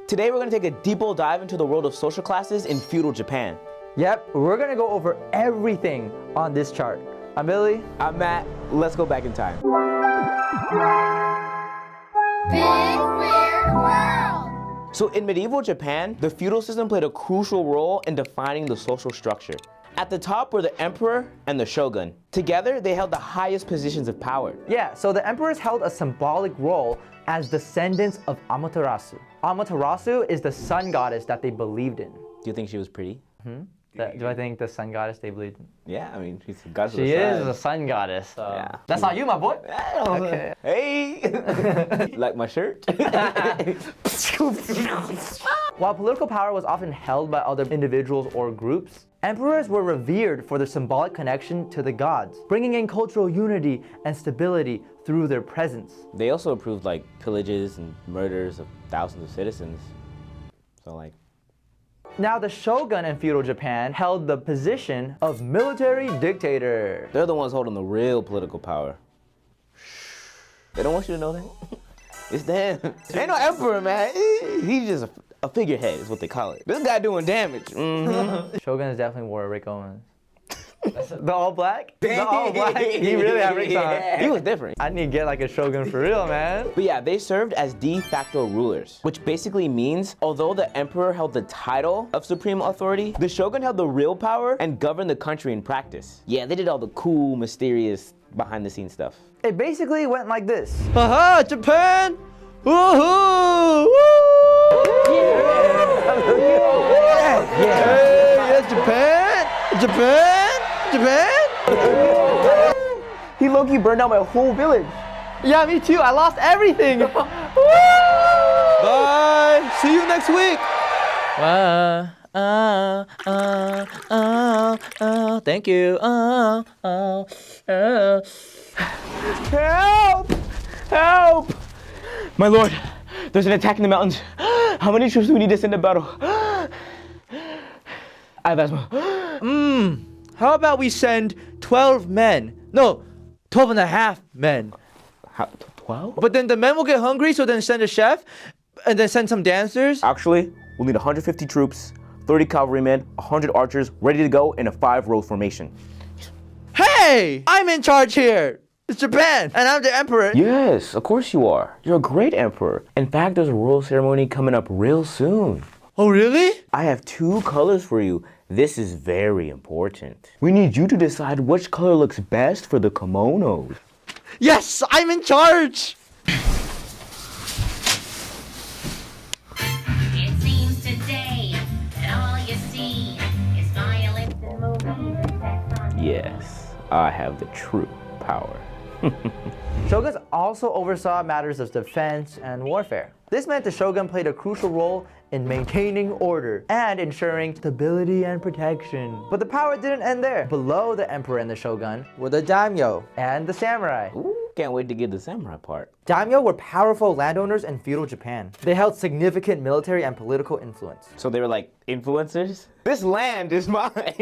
Today we're gonna take a deeper dive into the world of social classes in feudal Japan. Yep, we're gonna go over everything on this chart. I'm Billy. I'm Matt. Let's go back in time. Big Weird World! So in medieval Japan, the feudal system played a crucial role in defining the social structure. At the top were the emperor and the shogun. Together, they held the highest positions of power. Yeah, so the emperors held a symbolic role as descendants of Amaterasu. Amaterasu is the sun goddess that they believed in. Do you think she was pretty? Do I think the sun goddess they believed in? Yeah, I mean, she's the goddess of She the sun. is a sun goddess. Yeah. That's not you, my boy. Okay. Hey! Like my shirt? While political power was often held by other individuals or groups, emperors were revered for their symbolic connection to the gods, bringing in cultural unity and stability through their presence. They also approved like pillages and murders of thousands of citizens. So like... Now, the shogun in feudal Japan held the position of military dictator. They're the ones holding the real political power. They don't want you to know that. It's them. Ain't no emperor, man. He's just a figurehead is what they call it. This guy doing damage. Shogun definitely wore Rick Owens. The all black? The all black? He really had Rick's on. He was different. I need to get like a shogun for real, man. But yeah, they served as de facto rulers, which basically means although the emperor held the title of supreme authority, the shogun held the real power and governed the country in practice. Yeah, they did all the cool, mysterious, behind the scenes stuff. It basically went like this. Haha, Japan! Woohoo! Yeah, Japan! Japan! Japan! He low-key burned down my whole village. Yeah, me too. I lost everything. Bye! See you next week! Thank you. Help! Help! My lord, there's an attack in the mountains. How many troops do we need to send to battle? I have asthma. How about we send 12 men? No, 12 and a half men. How, 12? But then the men will get hungry, so then send a chef, and then send some dancers. Actually, we'll need 150 troops, 30 cavalrymen, 100 archers, ready to go in a 5-row formation. Hey! I'm in charge here! It's Japan, and I'm the emperor. Yes, of course you are. You're a great emperor. In fact, there's a royal ceremony coming up real soon. Oh, really? I have 2 colors for you. This is very important. We need you to decide which color looks best for the kimonos. Yes, I'm in charge! It seems today that all you see is violence and movies and sex on Yes, I have the true power. Shoguns also oversaw matters of defense and warfare. This meant the shogun played a crucial role in maintaining order and ensuring stability and protection. But the power didn't end there. Below the emperor and the shogun were the daimyo and the samurai. Ooh, can't wait to get the samurai part. Daimyo were powerful landowners in feudal Japan. They held significant military and political influence. So they were like influencers? This land is mine.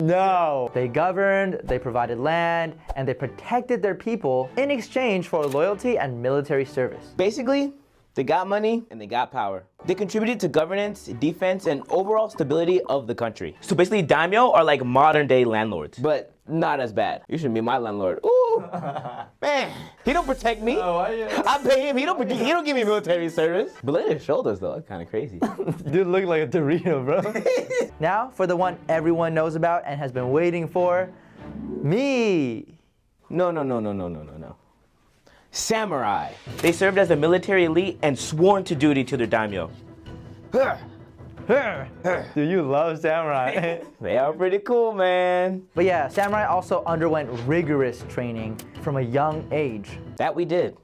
No! They governed, they provided land, and they protected their people in exchange for loyalty and military service. Basically, they got money and they got power. They contributed to governance, defense, and overall stability of the country. So basically, daimyo are like modern day landlords, but not as bad. You should be my landlord. Ooh, man, he don't protect me. I pay him. He don't give me military service. Below his shoulders though, that's kind of crazy. Dude look like a Dorito, bro. Now for the one everyone knows about and has been waiting for, me. No. Samurai. They served as a military elite and sworn to duty to their daimyo. Do you love samurai? They are pretty cool, man. But yeah, samurai also underwent rigorous training from a young age. That we did.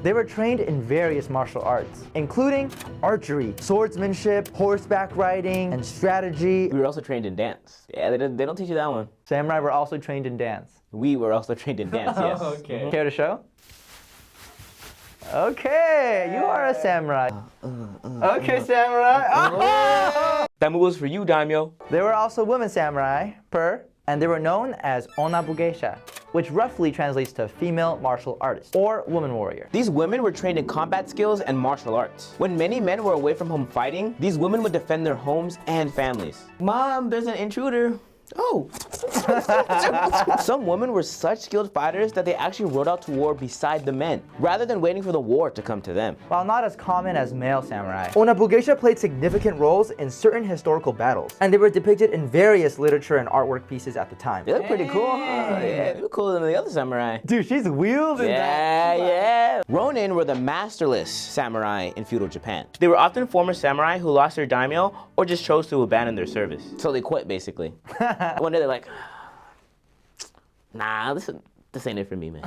They were trained in various martial arts, including archery, swordsmanship, horseback riding, and strategy. We were also trained in dance. Yeah, they don't teach you that one. Samurai were also trained in dance. We were also trained in dance, yes. Okay. Care to show? Okay, you are a samurai. Okay, samurai. That move was for you, daimyo. There were also women samurai, and they were known as Onna-Bugeisha. which roughly translates to female martial artist or woman warrior. These women were trained in combat skills and martial arts. When many men were away from home fighting, these women would defend their homes and families. Mom, there's an intruder. Oh. Some women were such skilled fighters that they actually rode out to war beside the men, rather than waiting for the war to come to them. While not as common as male samurai, Onna-Bugeisha played significant roles in certain historical battles, and they were depicted in various literature and artwork pieces at the time. They look pretty cool, huh? Yeah, they look cooler than the other samurai. Dude, she's wielding that. Yeah. Ronin were the masterless samurai in feudal Japan. They were often former samurai who lost their daimyo or just chose to abandon their service. So they quit, basically. One day they're like, nah, this ain't it for me, man.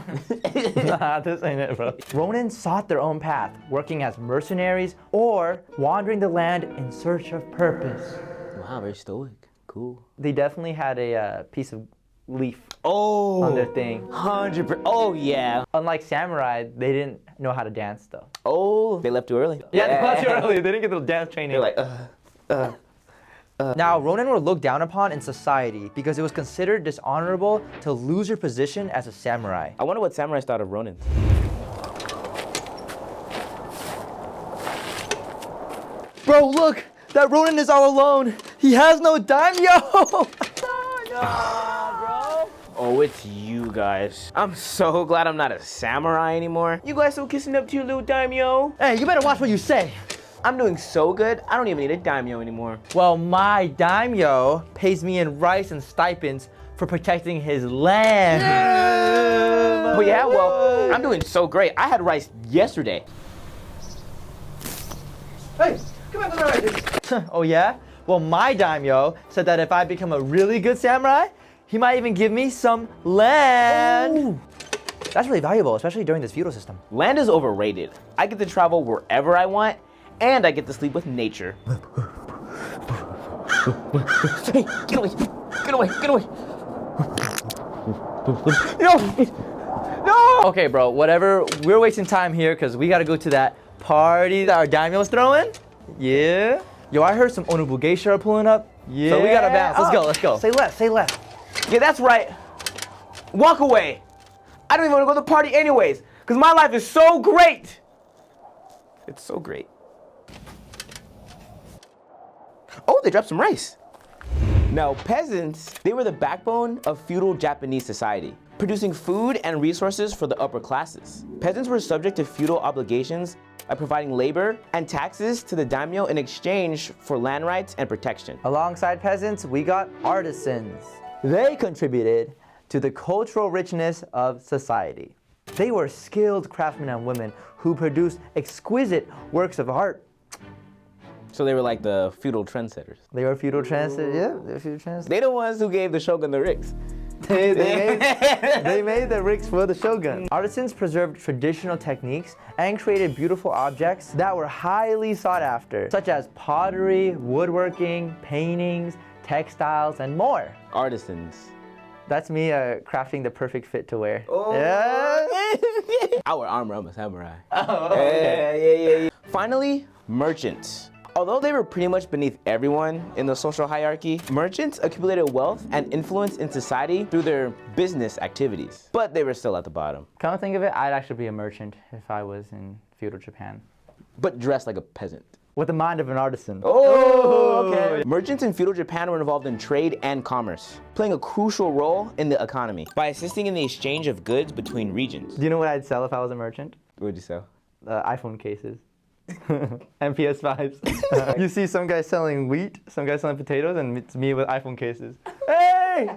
Nah, this ain't it, bro. Ronin sought their own path, working as mercenaries or wandering the land in search of purpose. Wow, very stoic. Cool. They definitely had a piece of leaf Oh, on their thing. 100%. Oh, yeah. Unlike samurai, they didn't know how to dance, though. Oh, they left too early. Yeah, they left too early. They didn't get the dance training. They're like, Now, Ronin were looked down upon in society because it was considered dishonorable to lose your position as a samurai. I wonder what samurais thought of Ronins. Bro, look! That Ronin is all alone! He has no daimyo! Oh, it's you guys. I'm so glad I'm not a samurai anymore. You guys still kissing up to your little daimyo? Hey, you better watch what you say! I'm doing so good, I don't even need a daimyo anymore. Well, my daimyo pays me in rice and stipends for protecting his land. Oh yeah, well, I'm doing so great. I had rice yesterday. Hey, come on, come on. Oh yeah? Well, my daimyo said that if I become a really good samurai, he might even give me some land. Ooh. That's really valuable, especially during this feudal system. Land is overrated. I get to travel wherever I want, and I get to sleep with nature. Hey, get away! Get away! Get away! No! Okay, bro, whatever. We're wasting time here because we gotta go to that party that our daimyo's throwing. Yeah. Yo, I heard some Onna-Bugeisha are pulling up. Yeah. So we gotta bounce. Let's go, let's go. Say less, say less. Yeah, that's right. Walk away. I don't even want to go to the party anyways, because my life is so great. It's so great. Oh, they dropped some rice. Now, peasants, they were the backbone of feudal Japanese society, producing food and resources for the upper classes. Peasants were subject to feudal obligations by providing labor and taxes to the daimyo in exchange for land rights and protection. Alongside peasants, we got artisans. They contributed to the cultural richness of society. They were skilled craftsmen and women who produced exquisite works of art. So they were like the feudal trendsetters. They were feudal trendsetters, yeah, they're feudal trendsetters. They the ones who gave the shogun the ricks. They made the rigs for the shogun. Artisans preserved traditional techniques and created beautiful objects that were highly sought after, such as pottery, woodworking, paintings, textiles, and more. Artisans. That's me crafting the perfect fit to wear. Oh. Yeah. I wear armor, I'm a samurai. Oh, okay. Yeah. Finally, merchants. Although they were pretty much beneath everyone in the social hierarchy, merchants accumulated wealth and influence in society through their business activities. But they were still at the bottom. Come to think of it, I'd actually be a merchant if I was in feudal Japan. But dressed like a peasant. With the mind of an artisan. Oh, okay. Merchants in feudal Japan were involved in trade and commerce, playing a crucial role in the economy by assisting in the exchange of goods between regions. Do you know what I'd sell if I was a merchant? What would you sell? iPhone cases. And PS5s. You see some guy selling wheat, some guy selling potatoes, and it's me with iPhone cases. Hey!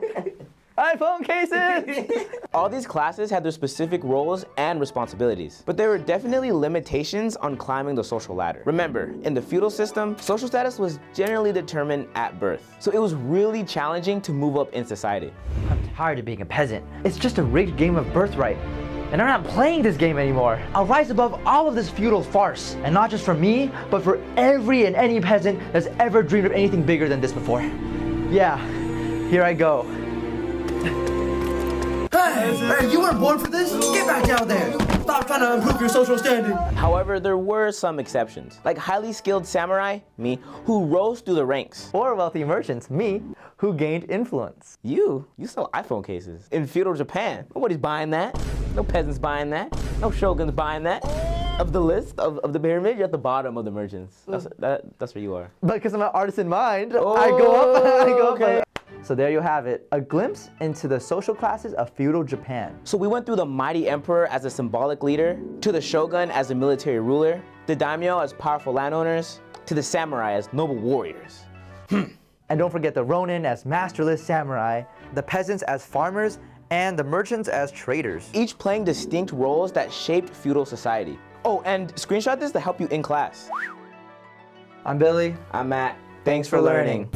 iPhone cases! All these classes had their specific roles and responsibilities, but there were definitely limitations on climbing the social ladder. Remember, in the feudal system, social status was generally determined at birth, so it was really challenging to move up in society. I'm tired of being a peasant. It's just a rigged game of birthright. And I'm not playing this game anymore. I'll rise above all of this feudal farce. And not just for me, but for every and any peasant that's ever dreamed of anything bigger than this before. Yeah, here I go. Hey, you weren't born for this? Get back down there. Stop trying to improve your social standing. However, there were some exceptions, like highly skilled samurai, me, who rose through the ranks. Or wealthy merchants, me, who gained influence. You sell iPhone cases. In feudal Japan, nobody's buying that. No peasants buying that. No shoguns buying that. Of the list of the pyramid, you're at the bottom of the merchants. That's where you are. But because of my artisan mind, I go up, I go okay. up. So there you have it, a glimpse into the social classes of feudal Japan. So we went through the mighty emperor as a symbolic leader, to the shogun as a military ruler, the daimyo as powerful landowners, to the samurai as noble warriors. And don't forget the ronin as masterless samurai, the peasants as farmers, and the merchants as traders. Each playing distinct roles that shaped feudal society. Oh, and screenshot this to help you in class. I'm Billy. I'm Matt. Thanks for learning.